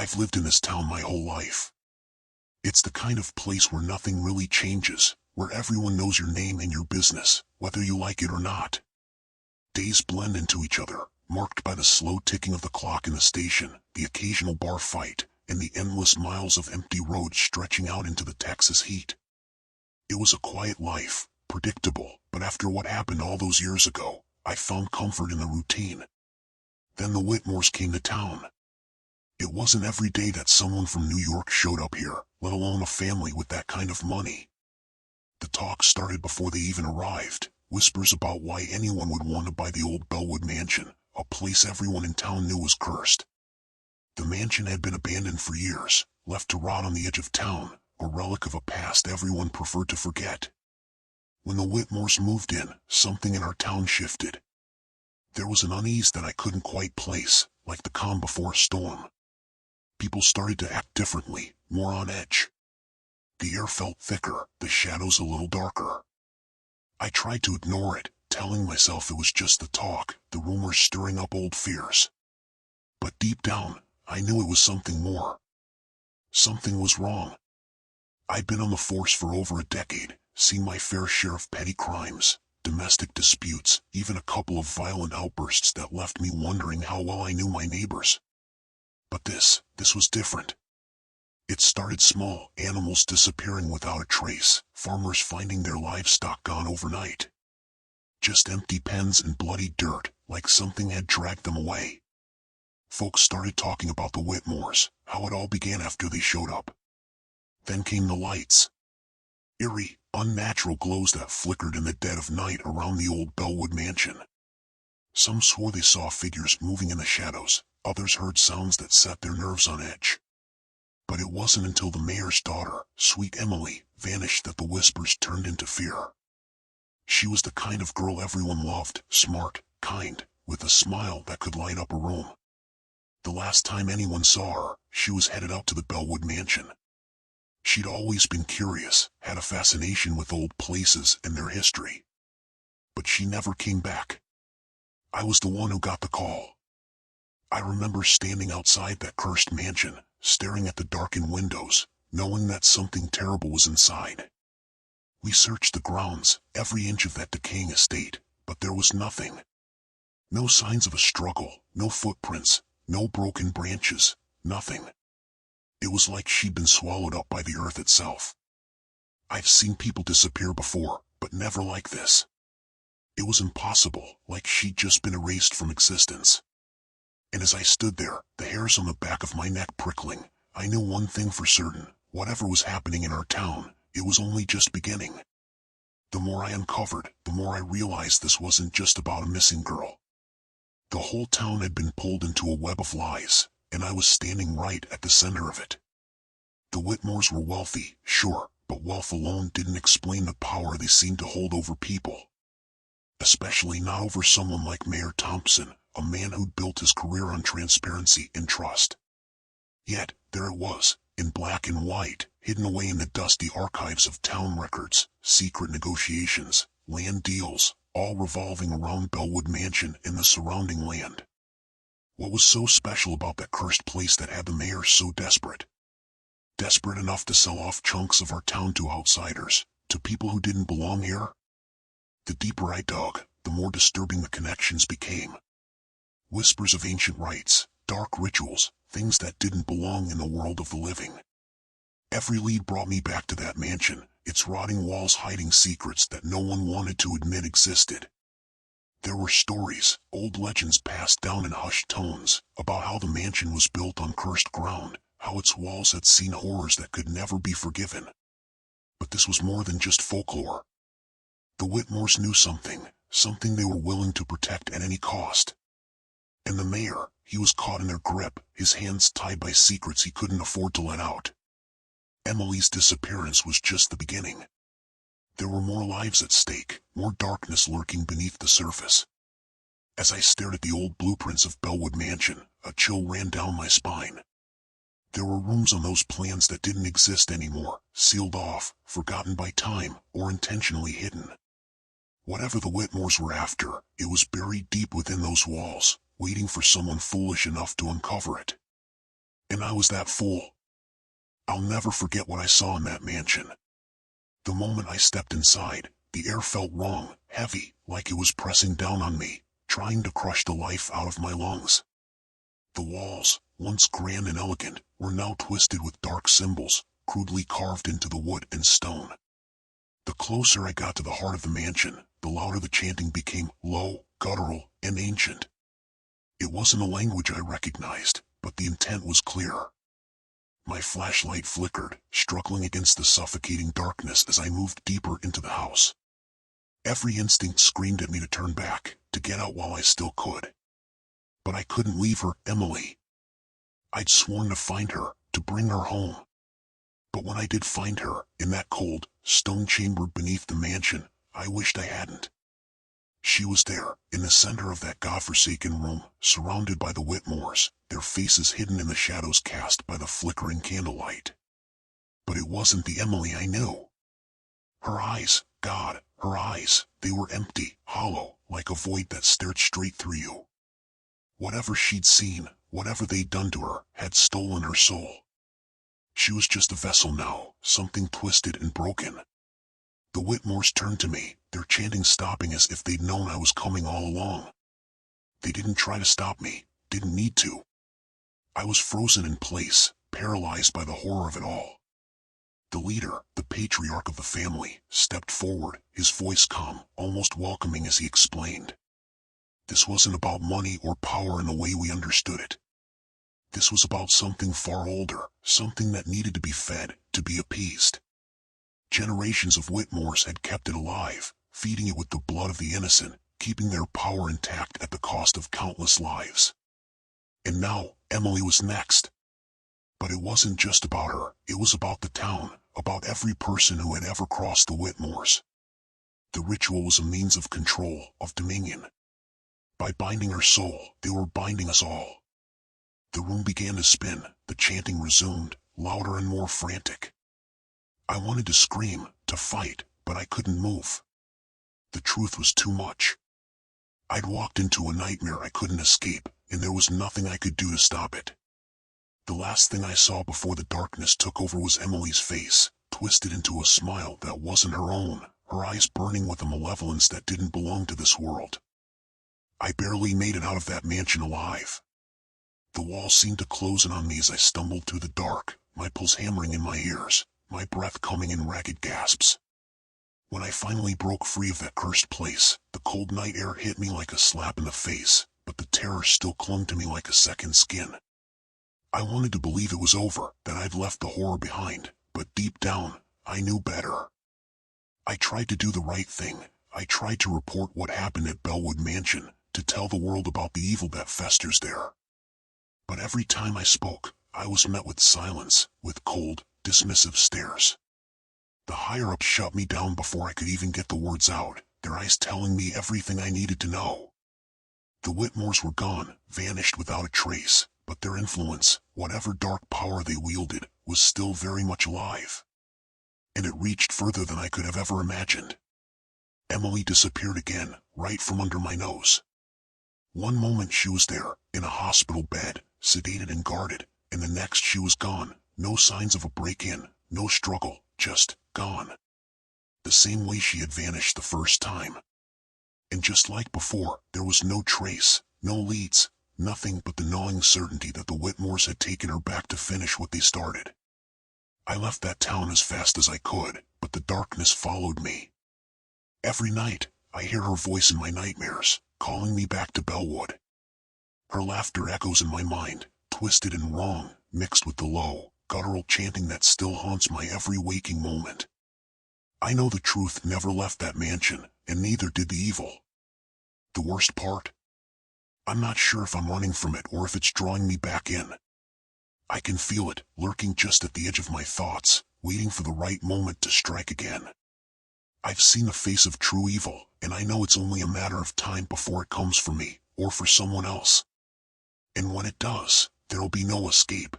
I've lived in this town my whole life. It's the kind of place where nothing really changes, where everyone knows your name and your business, whether you like it or not. Days blend into each other, marked by the slow ticking of the clock in the station, the occasional bar fight, and the endless miles of empty roads stretching out into the Texas heat. It was a quiet life, predictable, but after what happened all those years ago, I found comfort in the routine. Then the Whitmores came to town. It wasn't every day that someone from New York showed up here, let alone a family with that kind of money. The talk started before they even arrived, whispers about why anyone would want to buy the old Bellwood mansion, a place everyone in town knew was cursed. The mansion had been abandoned for years, left to rot on the edge of town, a relic of a past everyone preferred to forget. When the Whitmores moved in, something in our town shifted. There was an unease that I couldn't quite place, like the calm before a storm. People started to act differently, more on edge. The air felt thicker, the shadows a little darker. I tried to ignore it, telling myself it was just the talk, the rumors stirring up old fears. But deep down, I knew it was something more. Something was wrong. I'd been on the force for over a decade, seen my fair share of petty crimes, domestic disputes, even a couple of violent outbursts that left me wondering how well I knew my neighbors. But this was different. It started small, animals disappearing without a trace, farmers finding their livestock gone overnight. Just empty pens and bloody dirt, like something had dragged them away. Folks started talking about the Whitmores, how it all began after they showed up. Then came the lights. Eerie, unnatural glows that flickered in the dead of night around the old Bellwood mansion. Some swore they saw figures moving in the shadows, others heard sounds that set their nerves on edge. But it wasn't until the mayor's daughter, sweet Emily, vanished that the whispers turned into fear. She was the kind of girl everyone loved, smart, kind, with a smile that could light up a room. The last time anyone saw her, she was headed out to the Bellwood mansion. She'd always been curious, had a fascination with old places and their history. But she never came back. I was the one who got the call. I remember standing outside that cursed mansion, staring at the darkened windows, knowing that something terrible was inside. We searched the grounds, every inch of that decaying estate, but there was nothing. No signs of a struggle, no footprints, no broken branches, nothing. It was like she'd been swallowed up by the earth itself. I've seen people disappear before, but never like this. It was impossible, like she'd just been erased from existence. And as I stood there, the hairs on the back of my neck prickling, I knew one thing for certain: whatever was happening in our town, it was only just beginning. The more I uncovered, the more I realized this wasn't just about a missing girl. The whole town had been pulled into a web of lies, and I was standing right at the center of it. The Whitmores were wealthy, sure, but wealth alone didn't explain the power they seemed to hold over people. Especially not over someone like Mayor Thompson, a man who'd built his career on transparency and trust. Yet, there it was, in black and white, hidden away in the dusty archives of town records, secret negotiations, land deals, all revolving around Bellwood Mansion and the surrounding land. What was so special about that cursed place that had the mayor so desperate? Desperate enough to sell off chunks of our town to outsiders, to people who didn't belong here? The deeper I dug, the more disturbing the connections became. Whispers of ancient rites, dark rituals, things that didn't belong in the world of the living. Every lead brought me back to that mansion, its rotting walls hiding secrets that no one wanted to admit existed. There were stories, old legends passed down in hushed tones, about how the mansion was built on cursed ground, how its walls had seen horrors that could never be forgiven. But this was more than just folklore. The Whitmores knew something they were willing to protect at any cost. And the mayor, he was caught in their grip, his hands tied by secrets he couldn't afford to let out. Emily's disappearance was just the beginning. There were more lives at stake, more darkness lurking beneath the surface. As I stared at the old blueprints of Bellwood Mansion, a chill ran down my spine. There were rooms on those plans that didn't exist anymore, sealed off, forgotten by time, or intentionally hidden. Whatever the Whitmores were after, it was buried deep within those walls, waiting for someone foolish enough to uncover it. And I was that fool. I'll never forget what I saw in that mansion. The moment I stepped inside, the air felt wrong, heavy, like it was pressing down on me, trying to crush the life out of my lungs. The walls, once grand and elegant, were now twisted with dark symbols, crudely carved into the wood and stone. The closer I got to the heart of the mansion, the louder the chanting became, low, guttural, and ancient. It wasn't a language I recognized, but the intent was clear. My flashlight flickered, struggling against the suffocating darkness as I moved deeper into the house. Every instinct screamed at me to turn back, to get out while I still could. But I couldn't leave her, Emily. I'd sworn to find her, to bring her home. But when I did find her, in that cold, stone chamber beneath the mansion, I wished I hadn't. She was there, in the center of that godforsaken room, surrounded by the Whitmores, their faces hidden in the shadows cast by the flickering candlelight. But it wasn't the Emily I knew. Her eyes, God, her eyes, they were empty, hollow, like a void that stared straight through you. Whatever she'd seen, whatever they'd done to her, had stolen her soul. She was just a vessel now, something twisted and broken. The Whitmores turned to me, their chanting stopping as if they'd known I was coming all along. They didn't try to stop me, didn't need to. I was frozen in place, paralyzed by the horror of it all. The leader, the patriarch of the family, stepped forward, his voice calm, almost welcoming as he explained. This wasn't about money or power in the way we understood it. This was about something far older, something that needed to be fed, to be appeased. Generations of Whitmores had kept it alive, feeding it with the blood of the innocent, keeping their power intact at the cost of countless lives. And now, Emily was next. But it wasn't just about her, it was about the town, about every person who had ever crossed the Whitmores. The ritual was a means of control, of dominion. By binding her soul, they were binding us all. The room began to spin, the chanting resumed, louder and more frantic. I wanted to scream, to fight, but I couldn't move. The truth was too much. I'd walked into a nightmare I couldn't escape, and there was nothing I could do to stop it. The last thing I saw before the darkness took over was Emily's face, twisted into a smile that wasn't her own, her eyes burning with a malevolence that didn't belong to this world. I barely made it out of that mansion alive. The walls seemed to close in on me as I stumbled through the dark, my pulse hammering in my ears, my breath coming in ragged gasps. When I finally broke free of that cursed place, the cold night air hit me like a slap in the face, but the terror still clung to me like a second skin. I wanted to believe it was over, that I'd left the horror behind, but deep down, I knew better. I tried to do the right thing. I tried to report what happened at Bellwood Mansion, to tell the world about the evil that festers there. But every time I spoke, I was met with silence, with cold, dismissive stares. The higher-ups shut me down before I could even get the words out, their eyes telling me everything I needed to know. The Whitmores were gone, vanished without a trace, but their influence, whatever dark power they wielded, was still very much alive. And it reached further than I could have ever imagined. Emily disappeared again, right from under my nose. One moment she was there, in a hospital bed, sedated and guarded, and the next she was gone, no signs of a break-in, no struggle, just gone. The same way she had vanished the first time. And just like before, there was no trace, no leads, nothing but the gnawing certainty that the Whitmores had taken her back to finish what they started. I left that town as fast as I could, but the darkness followed me. Every night, I hear her voice in my nightmares, calling me back to Bellwood. Her laughter echoes in my mind, twisted and wrong, mixed with the low, guttural chanting that still haunts my every waking moment. I know the truth never left that mansion, and neither did the evil. The worst part? I'm not sure if I'm running from it or if it's drawing me back in. I can feel it, lurking just at the edge of my thoughts, waiting for the right moment to strike again. I've seen the face of true evil, and I know it's only a matter of time before it comes for me, or for someone else. And when it does, there'll be no escape.